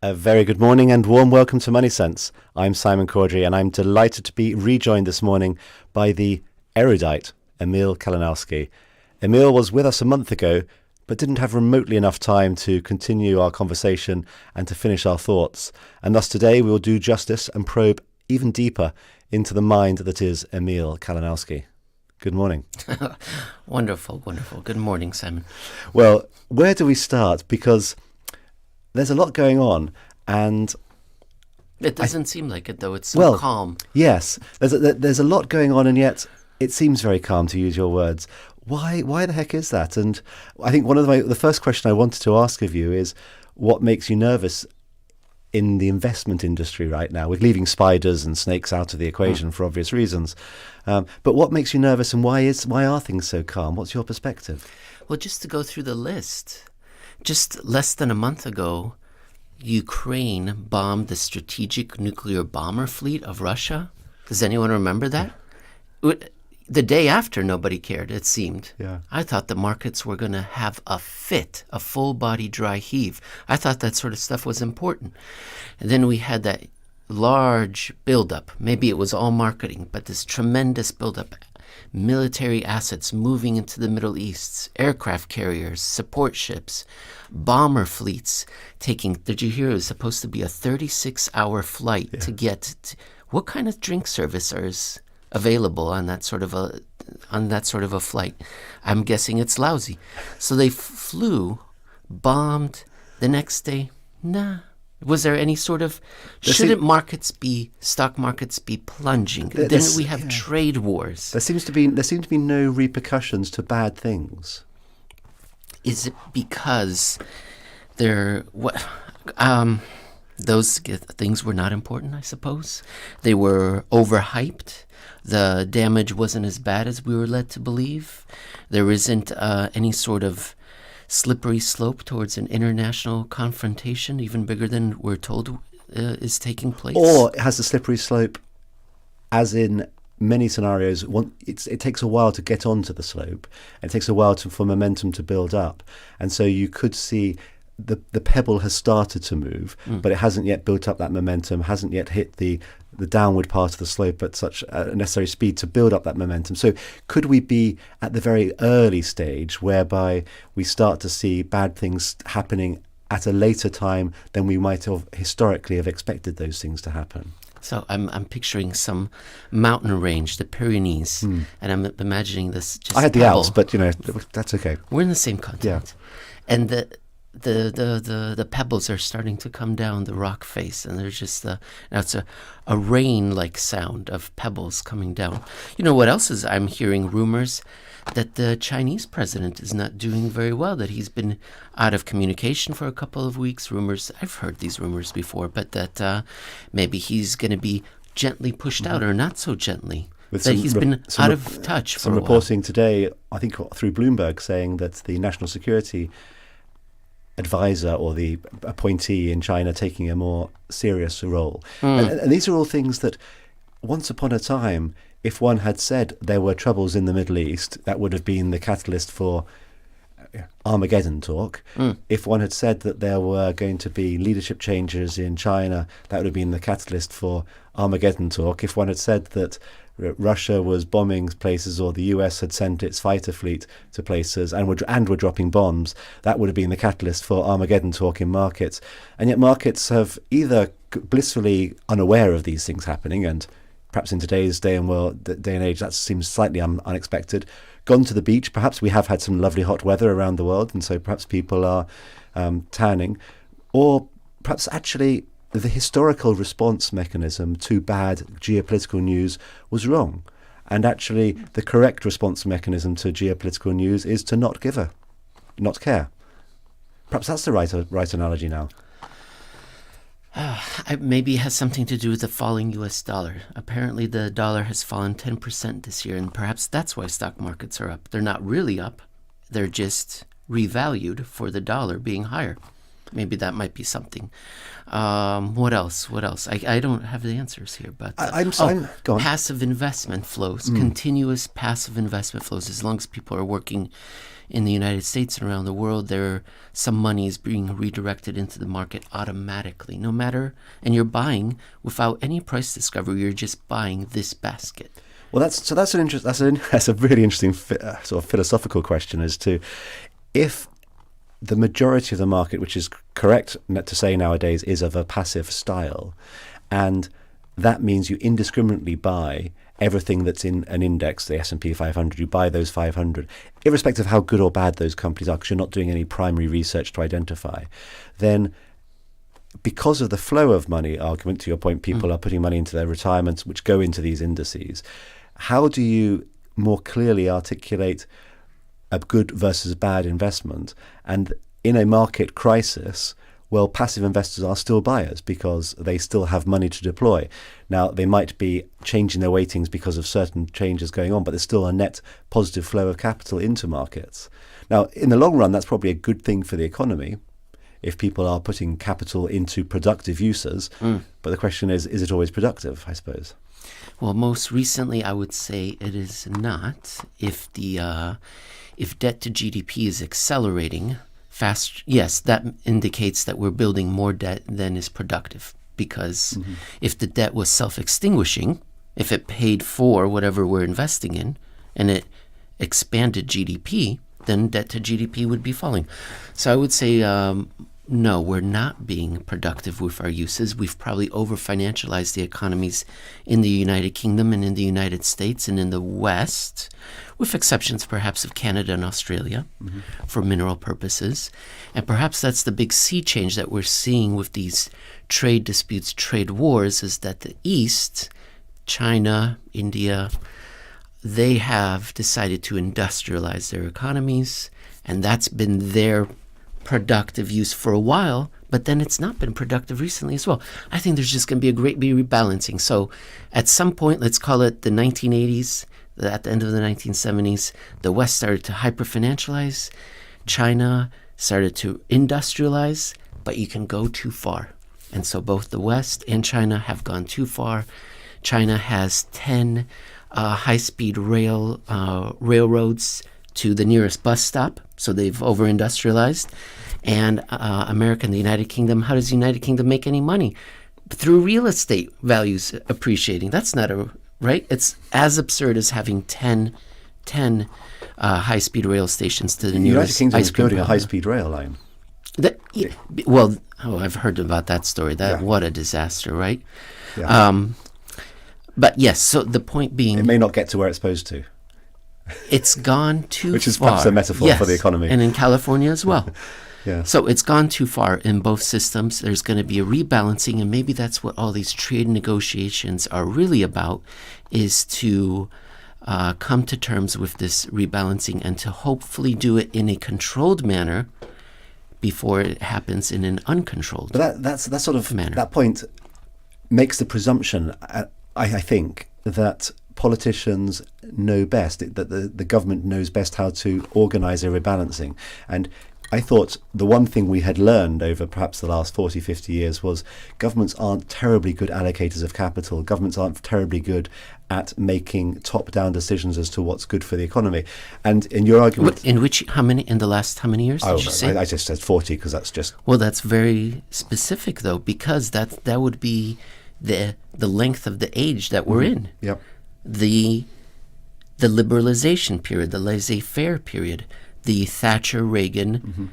A very good morning and warm welcome to Money Sense. I'm Simon CAWDERY and I'm delighted to be rejoined this morning by the erudite Emil Kalinowski. Emil was with us a month ago but didn't have remotely enough time to continue our conversation and to finish our thoughts. And thus today we will do justice and probe even deeper into the mind that is Emil Kalinowski. Good morning. Wonderful. Good morning, Simon. Well, where do we start? Because there's a lot going on, and it doesn't seem like it, though. It's so calm. Yes, there's a lot going on, and yet it seems very calm, to use your words. Why the heck is that? And I think the first question I wanted to ask of you is, what makes you nervous in the investment industry right now, with leaving spiders and snakes out of the equation for obvious reasons? But what makes you nervous, and why are things so calm? What's your perspective? Well, just to go through the list. Just less than a month ago, Ukraine bombed the strategic nuclear bomber fleet of Russia. Does anyone remember that? The day after, nobody cared, it seemed. Yeah. I thought the markets were going to have a fit, a full-body dry heave. I thought that sort of stuff was important. And then we had that large buildup. Maybe it was all marketing, but this tremendous buildup. Military assets moving into the Middle East, aircraft carriers, support ships, bomber fleets taking, did you hear it was supposed to be a 36-hour flight to get, what kind of drink service is available on that sort of a flight? I'm guessing it's lousy. So they flew, bombed, the next day, nah. Was there any sort of, shouldn't stock markets be plunging? Didn't we have trade wars? There seem to be no repercussions to bad things. Is it because those things were not important, I suppose? They were overhyped. The damage wasn't as bad as we were led to believe. There isn't any sort of slippery slope towards an international confrontation, even bigger than we're told is taking place? Or it has a slippery slope, as in many scenarios, it takes a while to get onto the slope. It takes a while for momentum to build up. And so you could see the pebble has started to move, but it hasn't yet built up that momentum, hasn't yet hit the downward part of the slope at such a necessary speed to build up that momentum. So could we be at the very early stage whereby we start to see bad things happening at a later time than we might have historically have expected those things to happen? So I'm picturing some mountain range, the Pyrenees, and I'm imagining this just I had the Alps, but that's okay. We're in the same continent. Yeah. And the pebbles are starting to come down the rock face, and there's just now it's a rain-like sound of pebbles coming down. You know what else is? I'm hearing rumors that the Chinese president is not doing very well, that he's been out of communication for a couple of weeks. Rumors, I've heard these rumors before, but that maybe he's going to be gently pushed out, or not so gently. He's been out of touch for a while. Some reporting today, I think through Bloomberg, saying that the national security advisor or the appointee in China taking a more serious role. And these are all things that once upon a time, if one had said there were troubles in the Middle East, that would have been the catalyst for Armageddon talk. If one had said that there were going to be leadership changes in China, that would have been the catalyst for Armageddon talk. If one had said that Russia was bombing places, or the US had sent its fighter fleet to places and were dropping bombs, that would have been the catalyst for Armageddon talk in markets. And yet markets have either blissfully unaware of these things happening, and perhaps in today's day and age that seems slightly unexpected, gone to the beach. Perhaps we have had some lovely hot weather around the world, and so perhaps people are tanning, or perhaps actually the historical response mechanism to bad geopolitical news was wrong. And actually the correct response mechanism to geopolitical news is to not care. Perhaps that's the right analogy now. Maybe it has something to do with the falling U.S. dollar. Apparently the dollar has fallen 10% this year, and perhaps that's why stock markets are up. They're not really up. They're just revalued for the dollar being higher. Maybe that might be something. What else? I don't have the answers here, but go on. Passive investment flows, continuous passive investment flows. As long as people are working in the United States and around the world, some money is being redirected into the market automatically, no matter, and you're buying without any price discovery. You're just buying this basket. Well, that's a really interesting sort of philosophical question as to if the majority of the market, which is correct to say nowadays, is of a passive style, and that means you indiscriminately buy everything that's in an index, the S&P 500, you buy those 500, irrespective of how good or bad those companies are, because you're not doing any primary research to identify, then because of the flow of money argument, to your point, people are putting money into their retirements, which go into these indices. How do you more clearly articulate a good versus bad investment? And in a market crisis, well, passive investors are still buyers because they still have money to deploy. Now, they might be changing their weightings because of certain changes going on, but there's still a net positive flow of capital into markets. Now, in the long run, that's probably a good thing for the economy if people are putting capital into productive uses. But the question is it always productive, I suppose? Well, most recently, I would say it is not. If debt to GDP is accelerating fast, yes, that indicates that we're building more debt than is productive. Because if the debt was self-extinguishing, if it paid for whatever we're investing in, and it expanded GDP, then debt to GDP would be falling. So I would say, no, we're not being productive with our uses. We've probably over-financialized the economies in the United Kingdom and in the United States and in the West, with exceptions perhaps of Canada and Australia for mineral purposes. And perhaps that's the big sea change that we're seeing with these trade disputes, trade wars, is that the East, China, India, they have decided to industrialize their economies, and that's been their productive use for a while, but then it's not been productive recently as well. I think there's just going to be a great rebalancing. So at some point, let's call it the 1980s, at the end of the 1970s, the West started to hyper-financialize, China started to industrialize, but you can go too far. And so both the West and China have gone too far. China has 10 high-speed railroads to the nearest bus stop, so they've over-industrialized. And America and the United Kingdom, how does the United Kingdom make any money? Through real estate values appreciating. That's not right? It's as absurd as having 10 high-speed rail stations to the nearest United Kingdom ice is cream building a parlor. high-speed rail line. I've heard about that story. What a disaster, right? Yeah. But yes, so the point being, It may not get to where it's supposed to. It's gone too far. Which is perhaps a metaphor for the economy. And in California as well. Yeah. So it's gone too far in both systems. There's going to be a rebalancing, and maybe that's what all these trade negotiations are really about, is to come to terms with this rebalancing and to hopefully do it in a controlled manner before it happens in an uncontrolled But that sort of manner. That point makes the presumption, I think, that politicians know best, that the government knows best how to organise a rebalancing. And I thought the one thing we had learned over perhaps the last 40, 50 years was governments aren't terribly good allocators of capital. Governments aren't terribly good at making top-down decisions as to what's good for the economy. And in your argument... In the last how many years did you say? I just said 40 because that's just... Well, that's very specific, though, because that would be the length of the age that we're in. Yep. The liberalization period, the laissez-faire period, the Thatcher-Reagan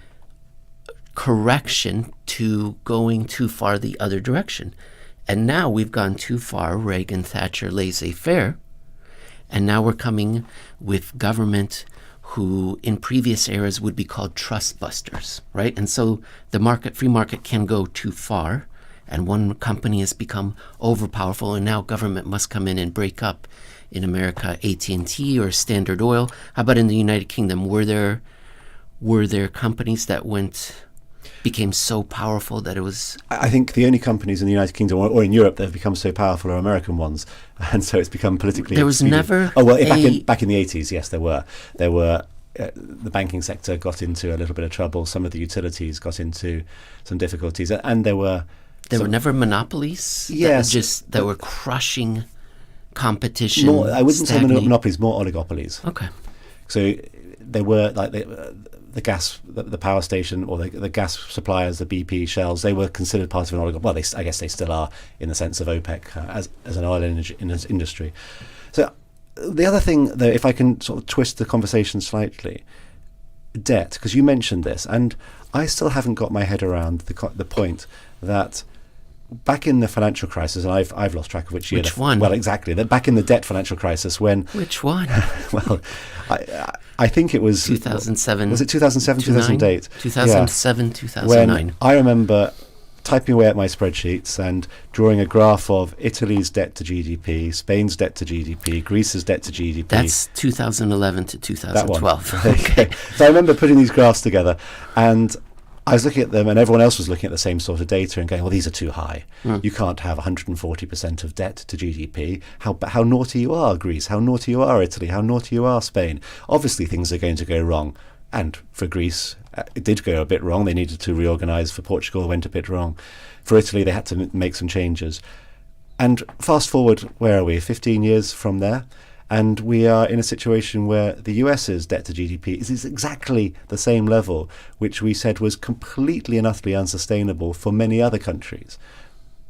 correction to going too far the other direction. And now we've gone too far, Reagan, Thatcher, laissez-faire, and now we're coming with government who in previous eras would be called trust busters, right? And so the free market can go too far, and one company has become overpowerful, and now government must come in and break up. In America, AT&T or Standard Oil. How about in the United Kingdom? Were there companies that became so powerful that it was... I think the only companies in the United Kingdom or in Europe that have become so powerful are American ones, and so it's become politically There was expedient. never back in the 80s, yes, there were. The banking sector got into a little bit of trouble. Some of the utilities got into some difficulties, and there were never monopolies. Yes, that were crushing competition. I wouldn't say monopolies, more oligopolies. Okay. So there were like the power station or the gas suppliers, the BP, Shells, they were considered part of an oligopoly. Well, I guess they still are in the sense of OPEC as an oil industry. So the other thing, though, if I can sort of twist the conversation slightly, debt, because you mentioned this, and I still haven't got my head around the point that back in the financial crisis, and I've lost track of which year. Which one? Well, exactly. Back in the debt financial crisis when... Which one? Well, I think it was... 2007. Was it 2007, 2008? 2007, Yeah. 2009. When I remember typing away at my spreadsheets and drawing a graph of Italy's debt to GDP, Spain's debt to GDP, Greece's debt to GDP. That's 2011 to 2012. That one. Okay. So I remember putting these graphs together, and I was looking at them, and everyone else was looking at the same sort of data and going, well, these are too high. You can't have 140% of debt to GDP. How naughty you are, Greece. How naughty you are, Italy. How naughty you are, Spain. Obviously, things are going to go wrong. And for Greece, it did go a bit wrong. They needed to reorganise. For Portugal, it went a bit wrong. For Italy, they had to make some changes. And fast forward, where are we? 15 years from there. And we are in a situation where the US's debt to GDP is exactly the same level, which we said was completely and utterly unsustainable for many other countries.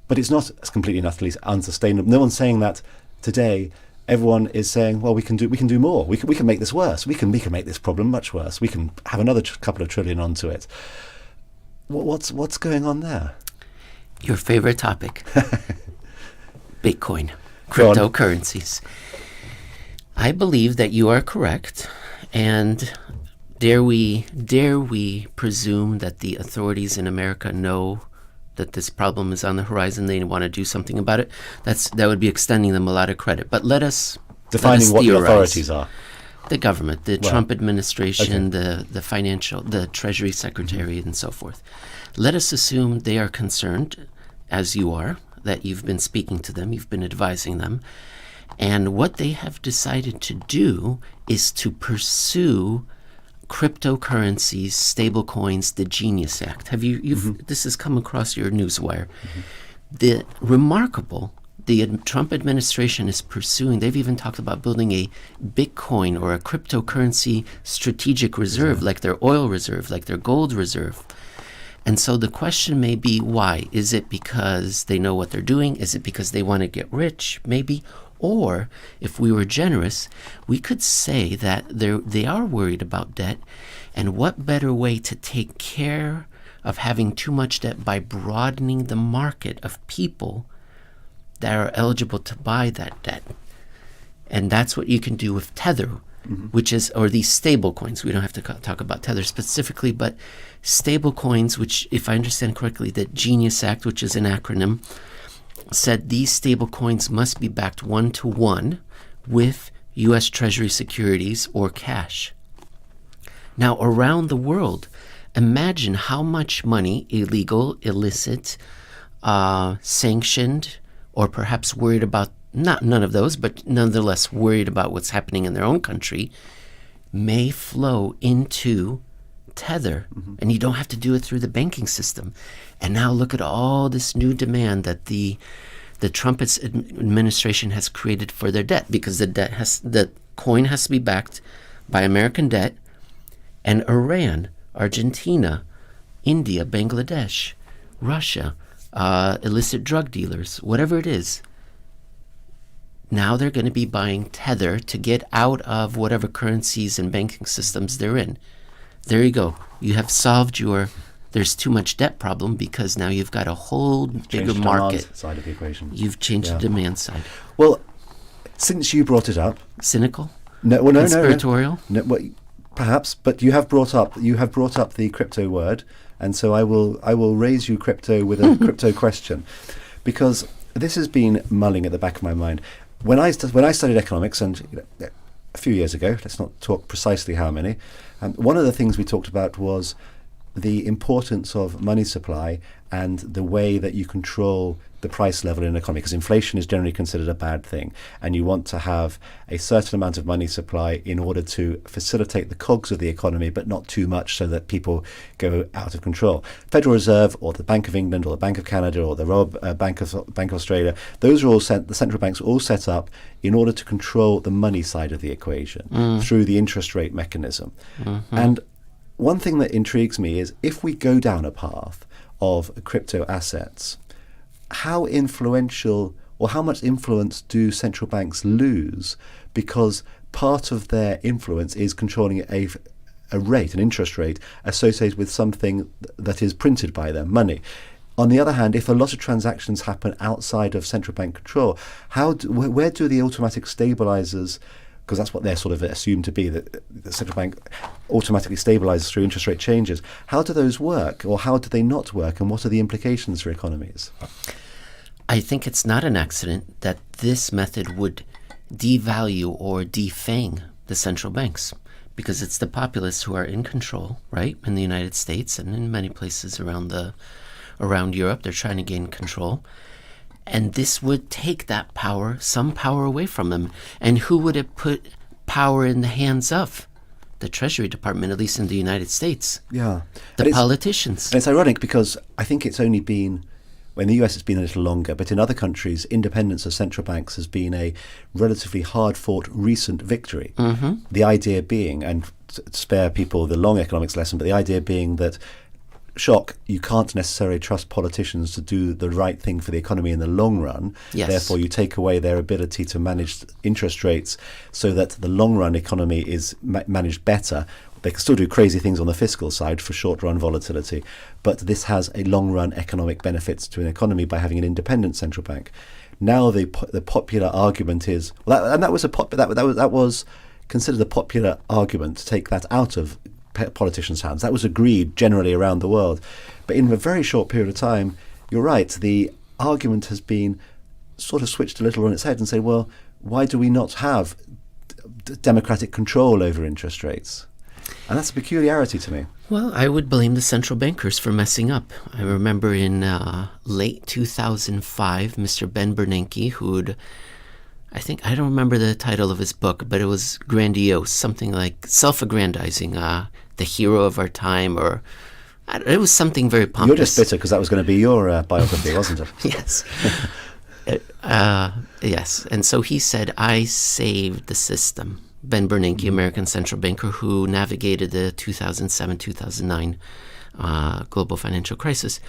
But it's not completely and utterly unsustainable. No one's saying that today. Everyone is saying, well, we can do more. We can make this worse. We can make this problem much worse. We can have another couple of trillion onto it. What's going on there? Your favorite topic. Bitcoin. Cryptocurrencies. I believe that you are correct, and dare we presume that the authorities in America know that this problem is on the horizon, they want to do something about it. That would be extending them a lot of credit. But let us defining what the authorities are. The government, the Trump administration, the Treasury Secretary, and so forth. Let us assume they are concerned, as you are, that you've been speaking to them, you've been advising them, and what they have decided to do is to pursue cryptocurrencies, stablecoins, the Genius Act. Have this has come across your newswire. The Trump administration is pursuing, they've even talked about building a Bitcoin or a cryptocurrency strategic reserve, like their oil reserve, like their gold reserve. And so the question may be, why? Is it because they know what they're doing? Is it because they want to get rich? Maybe. Or, if we were generous, we could say that they are worried about debt, and what better way to take care of having too much debt by broadening the market of people that are eligible to buy that debt. And that's what you can do with Tether, which is, or these stable coins. We don't have to talk about Tether specifically, but stable coins, which, if I understand correctly, the Genius Act, which is an acronym, said these stable coins must be backed 1-to-1 with U.S. Treasury securities or cash. Now, around the world, imagine how much money, illegal, illicit, sanctioned, or perhaps worried about, none of those, but nonetheless worried about what's happening in their own country, may flow into Tether, and you don't have to do it through the banking system. And now look at all this new demand that the Trump administration has created for their debt, because the coin has to be backed by American debt, and Iran, Argentina, India, Bangladesh, Russia, illicit drug dealers, whatever it is. Now they're going to be buying Tether to get out of whatever currencies and banking systems they're in. There you go. You have solved there's too much debt problem, because now you've got a whole bigger market. Side of the equation. You've changed the demand side. Well, since you brought it up, cynical? No, conspiratorial? No, well, perhaps, but you have brought up the crypto word, and so I will raise you crypto with a crypto question, because this has been mulling at the back of my mind. When I studied economics, and a few years ago, let's not talk precisely how many, one of the things we talked about was the importance of money supply and the way that you control the price level in an economy, because inflation is generally considered a bad thing, and you want to have a certain amount of money supply in order to facilitate the cogs of the economy, but not too much so that people go out of control. Federal Reserve, or the Bank of England, or the Bank of Canada, or the Royal Bank of Australia, those are all the central banks are all set up in order to control the money side of the equation through the interest rate mechanism. And one thing that intrigues me is, if we go down a path of crypto assets, how influential or how much influence do central banks lose, because part of their influence is controlling a rate, an interest rate associated with something that is printed by them, money. On the other hand, if a lot of transactions happen outside of central bank control, where do the automatic stabilizers, because that's what they're sort of assumed to be, that the central bank automatically stabilizes through interest rate changes. How do those work, or how do they not work, and what are the implications for economies? I think it's not an accident that this method would devalue or defang the central banks, because it's the populace who are in control, right? In the United States and in many places around Europe, they're trying to gain control. And this would take that power, some power away from them. And who would it put power in the hands of? The Treasury Department, at least in the United States. Yeah. The politicians. And it's ironic, because I think it's only been, well, in the US it's been a little longer, but in other countries, independence of central banks has been a relatively hard-fought recent victory. The idea being, and to spare people the long economics lesson, but the idea being that, shock, you can't necessarily trust politicians to do the right thing for the economy in the long run. Yes. Therefore, you take away their ability to manage interest rates so that the long-run economy is managed better. They can still do crazy things on the fiscal side for short-run volatility, but this has a long-run economic benefits to an economy by having an independent central bank. Now the popular argument is, that was considered a popular argument to take that out of politicians' hands. That was agreed generally around the world. But in a very short period of time, you're right, the argument has been sort of switched a little on its head and say, well, why do we not have democratic control over interest rates? And that's a peculiarity to me. Well, I would blame the central bankers for messing up. I remember in late 2005, Mr. Ben Bernanke, who'd, I don't remember the title of his book, but it was grandiose, something like self-aggrandizing, the hero of our time, or it was something very pompous. You're just bitter because that was going to be your biography, wasn't it? Yes. Yes. And so he said, I saved the system. Ben Bernanke, American central banker who navigated the 2007-2009 global financial crisis.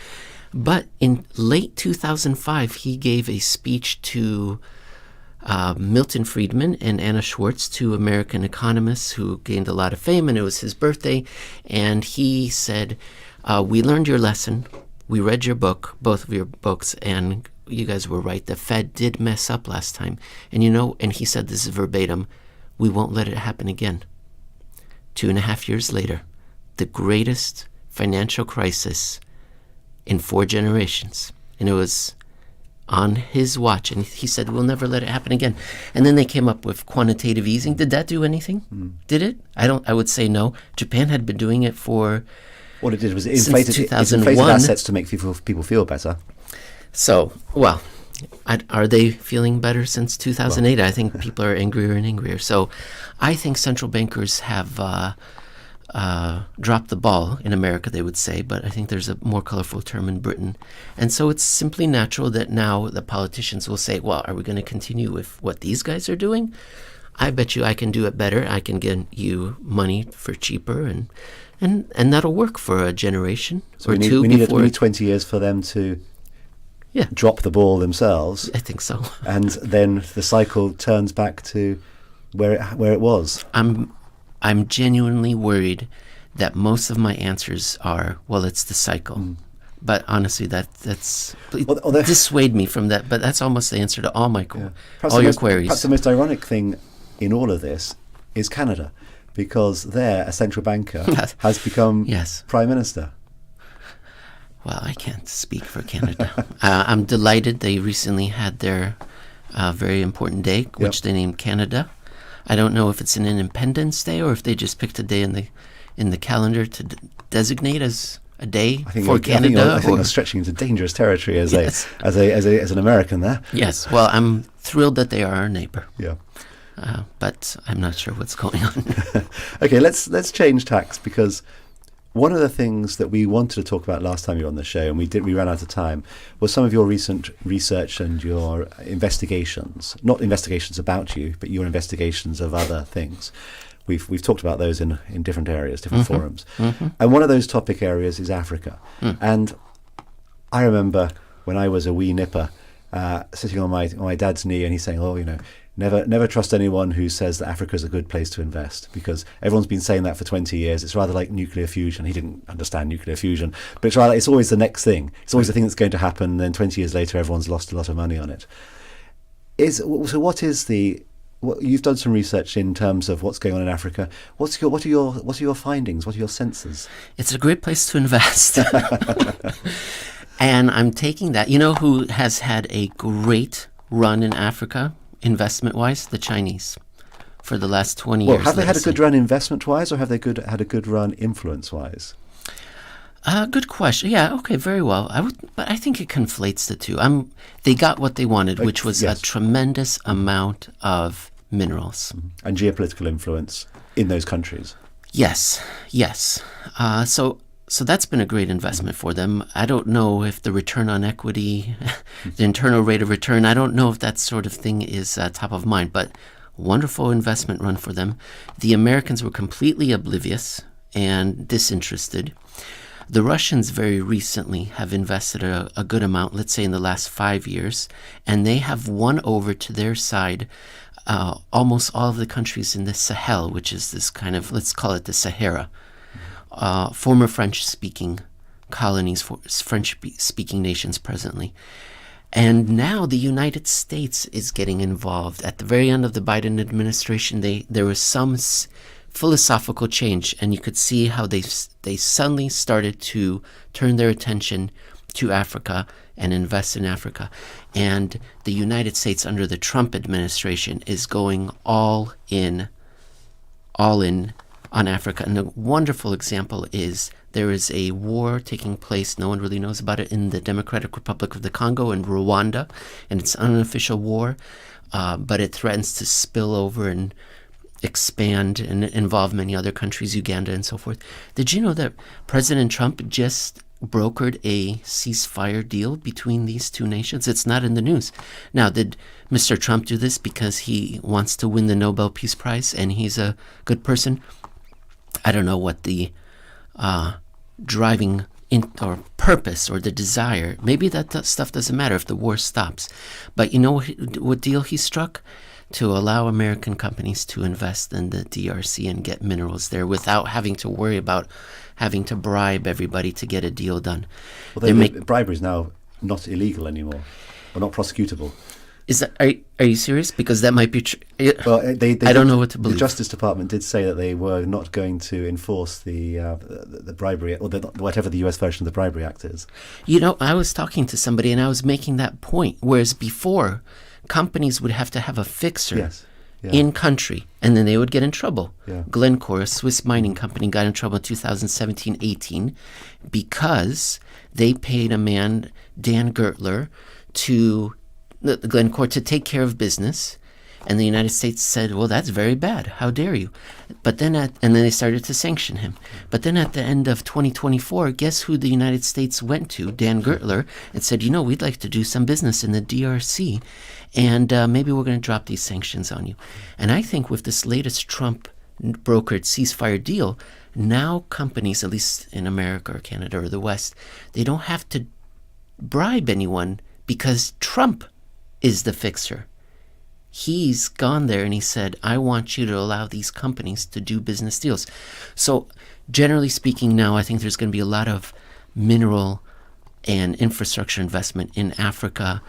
But in late 2005, he gave a speech to Milton Friedman and Anna Schwartz, two American economists who gained a lot of fame, and it was his birthday. And he said, we learned your lesson. We read your book, both of your books, and you guys were right. The Fed did mess up last time. And and he said this is verbatim, we won't let it happen again. 2.5 years later, the greatest financial crisis in 4 generations. And it was on his watch. And he said, we'll never let it happen again. And then they came up with quantitative easing. Did that do anything? Did it? I would say no. Japan had been doing it for what it did was it inflated assets to make people feel better. So, well, are they feeling better since 2008? Well, I think people are angrier and angrier. So I think central bankers have dropped the ball in America, they would say, but I think there's a more colorful term in Britain. And so it's simply natural that now the politicians will say, well, are we going to continue with what these guys are doing? I bet you I can do it better. I can get you money for cheaper, and that'll work for a generation or two. We need 20 years for them to drop the ball themselves. I think so. And then the cycle turns back to where it was. I'm genuinely worried that most of my answers are, well, it's the cycle. But honestly, that's dissuade me from that. But that's almost the answer to all my all your queries. Perhaps the most ironic thing in all of this is Canada, because there a central banker has become prime minister. Well, I can't speak for Canada. I'm delighted they recently had their very important day, which they named Canada. I don't know if it's an Independence Day or if they just picked a day in in the calendar to designate as a day for I think Canada? you're stretching into dangerous territory as Yes. as an American there. Yes. Well, I'm thrilled that they are our neighbor, Yeah. but I'm not sure what's going on. Okay, let's change tacks, because one of the things that we wanted to talk about last time you were on the show, and we ran out of time, was some of your recent research and your investigations. Not investigations about you, but your investigations of other things. We've talked about those in different areas, different forums. And one of those topic areas is Africa. And I remember when I was a wee nipper, sitting on my dad's knee, and he's saying, "Oh, never trust anyone who says that Africa is a good place to invest, because everyone's been saying that for 20 years. It's rather like nuclear fusion." He didn't understand nuclear fusion, but it's always the next thing. It's always the thing that's going to happen. And then 20 years later, everyone's lost a lot of money on it. You've done some research in terms of what's going on in Africa. What are your findings? What are your senses? It's a great place to invest. And I'm taking that. You know who has had a great run in Africa, investment-wise? The Chinese. For the last 20 years. Have they had a good run investment-wise, or have they had a good run influence-wise? Good question. Yeah, okay, very well. But I think it conflates the two. They got what they wanted, which was a tremendous amount of minerals. And geopolitical influence in those countries. Yes. So that's been a great investment for them. I don't know if the return on equity, the internal rate of return, I don't know if that sort of thing is top of mind, but wonderful investment run for them. The Americans were completely oblivious and disinterested. The Russians very recently have invested a good amount, let's say in the last 5 years, and they have won over to their side almost all of the countries in the Sahel, which is this kind of, let's call it the Sahara. Former French-speaking colonies, French-speaking nations presently. And now the United States is getting involved. At the very end of the Biden administration, there was some philosophical change, and you could see how they suddenly started to turn their attention to Africa and invest in Africa. And the United States under the Trump administration is going all in on Africa. And a wonderful example is there is a war taking place, no one really knows about it, in the Democratic Republic of the Congo and Rwanda, and it's an unofficial war, but it threatens to spill over and expand and involve many other countries, Uganda and so forth. Did you know that President Trump just brokered a ceasefire deal between these two nations? It's not in the news. Now, did Mr. Trump do this because he wants to win the Nobel Peace Prize and he's a good person? I don't know what the driving or purpose or the desire. Maybe that stuff doesn't matter if the war stops. But you know what deal he struck? To allow American companies to invest in the DRC and get minerals there without having to worry about having to bribe everybody to get a deal done. Well, bribery is now not illegal anymore, or not prosecutable. Is that? Are you serious? Because that might be true. Well, I don't know what to believe. The Justice Department did say that they were not going to enforce the bribery, or whatever the U.S. version of the Bribery Act is. You know, I was talking to somebody and I was making that point, whereas before, companies would have to have a fixer in country, and then they would get in trouble. Yeah. Glencore, a Swiss mining company, got in trouble in 2017-18 because they paid a man, Dan Gertler, to Glencore to take care of business, and the United States said, well, that's very bad. How dare you? But then and then they started to sanction him. But then at the end of 2024, guess who the United States went to? Dan Gertler, and said, we'd like to do some business in the DRC, and maybe we're going to drop these sanctions on you. And I think with this latest Trump brokered ceasefire deal, now companies, at least in America or Canada or the West, they don't have to bribe anyone because Trump is the fixer. He's gone there and he said, I want you to allow these companies to do business deals. So generally speaking now, I think there's going to be a lot of mineral and infrastructure investment in Africa,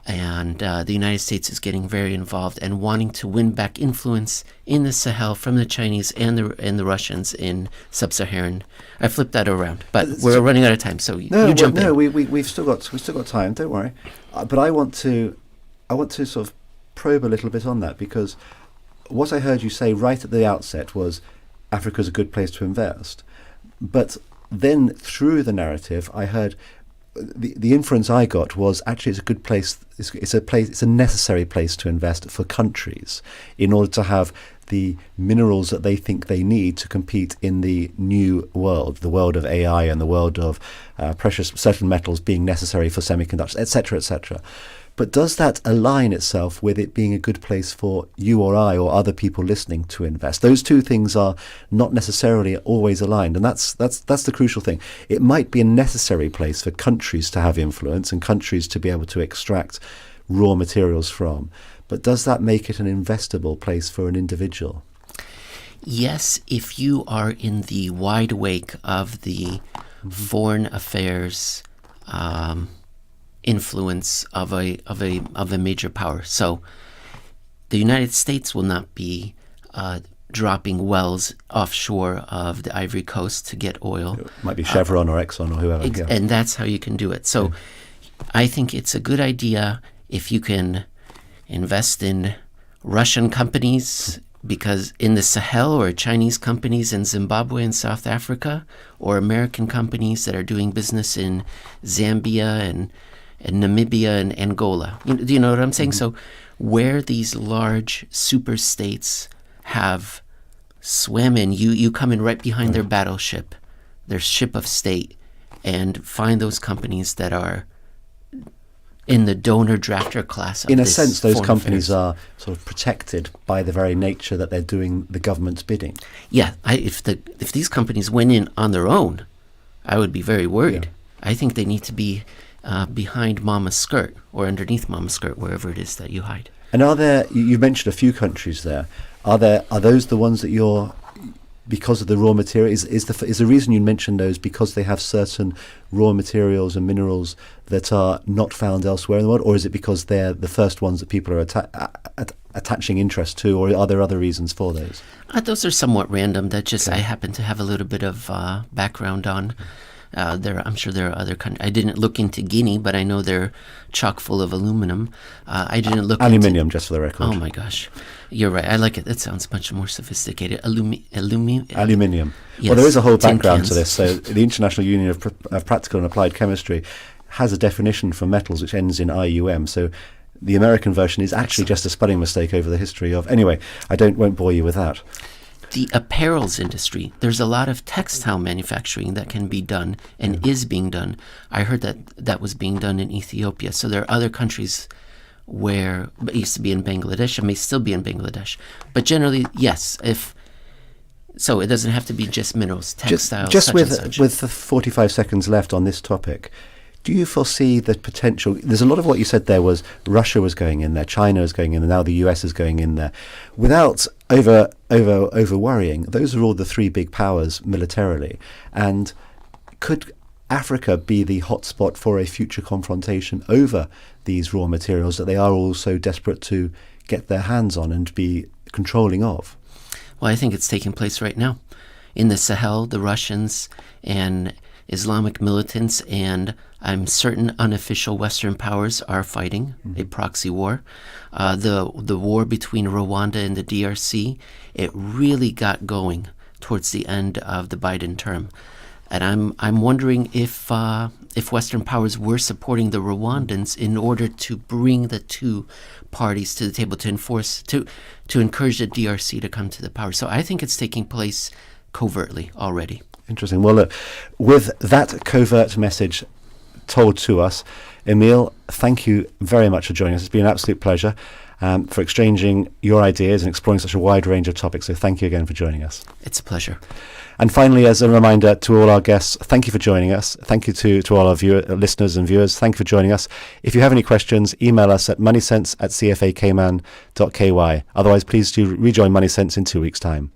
and the United States is getting very involved and wanting to win back influence in the Sahel from the Chinese and the Russians in sub-Saharan. I flipped that around, but we're running out of time, so you jump in. No, we've still got time. Don't worry. But I want to sort of probe a little bit on that, because what I heard you say right at the outset was Africa's a good place to invest. But then through the narrative, I heard the inference I got was actually it's a good place. It's a necessary place to invest for countries in order to have the minerals that they think they need to compete in the new world, the world of AI and the world of precious certain metals being necessary for semiconductors, etc., etc. But does that align itself with it being a good place for you or I or other people listening to invest? Those two things are not necessarily always aligned, and that's the crucial thing. It might be a necessary place for countries to have influence and countries to be able to extract raw materials from. But does that make it an investable place for an individual? Yes, if you are in the wide wake of the foreign affairs influence of a major power. So the United States will not be dropping wells offshore of the Ivory Coast to get oil. It might be Chevron or Exxon or whoever. And that's how you can do it. So I think it's a good idea if you can invest in Russian companies, because in the Sahel, or Chinese companies in Zimbabwe and South Africa, or American companies that are doing business in Zambia and Namibia and Angola. Do you know what I'm saying? So where these large super states have swam in, you come in right behind their battleship, their ship of state, and find those companies that are in the donor drafter class of in a sense, those companies affairs. are sort of protected by the very nature that they're doing the government's bidding. Yeah, if these companies went in on their own, I would be very worried. Yeah. I think they need to be behind Mama's skirt or underneath Mama's skirt, wherever it is that you hide. And are there? You mentioned a few countries there. Are those the ones that you're? Because of the raw material, is the reason you mentioned those because they have certain raw materials and minerals that are not found elsewhere in the world, or is it because they're the first ones that people are attaching interest to, or are there other reasons for those? Those are somewhat random. That just I happen to have a little bit of background on. I'm sure there are other countries. I didn't look into Guinea, but I know they're chock full of aluminum. I didn't look aluminium, just for the record. Oh my gosh, you're right. I like it. That sounds much more sophisticated. Aluminium. Yes. Well, there is a whole Tin background cans. to this. So the International Union of Practical and Applied Chemistry has a definition for metals which ends in IUM. So the American version is actually just a spelling mistake over the history of. Anyway, won't bore you with that. The apparels industry, there's a lot of textile manufacturing that can be done and is being done. I heard that was being done in Ethiopia. So there are other countries where it used to be in Bangladesh, it may still be in Bangladesh. But generally, yes, so it doesn't have to be just minerals, textiles, just such with and such. with the 45 seconds left on this topic, do you foresee the potential? There's a lot of what you said there was Russia was going in there, China is going in there, now the US is going in there. Without over worrying, those are all the three big powers militarily. And could Africa be the hotspot for a future confrontation over these raw materials that they are all so desperate to get their hands on and be controlling of? Well, I think it's taking place right now. In the Sahel, the Russians and Islamic militants and I'm certain unofficial Western powers are fighting a proxy war. The war between Rwanda and the DRC, it really got going towards the end of the Biden term. And I'm wondering if Western powers were supporting the Rwandans in order to bring the two parties to the table to encourage the DRC to come to the power. So I think it's taking place covertly already. Interesting. Well, look, with that covert message told to us, Emil, thank you very much for joining us. It's been an absolute pleasure for exchanging your ideas and exploring such a wide range of topics. So thank you again for joining us. It's a pleasure. And finally, as a reminder to all our guests, thank you for joining us. Thank you to all our listeners and viewers. Thank you for joining us. If you have any questions, email us at moneysense@cfakman.ky. Otherwise, please do rejoin Money Sense in 2 weeks' time.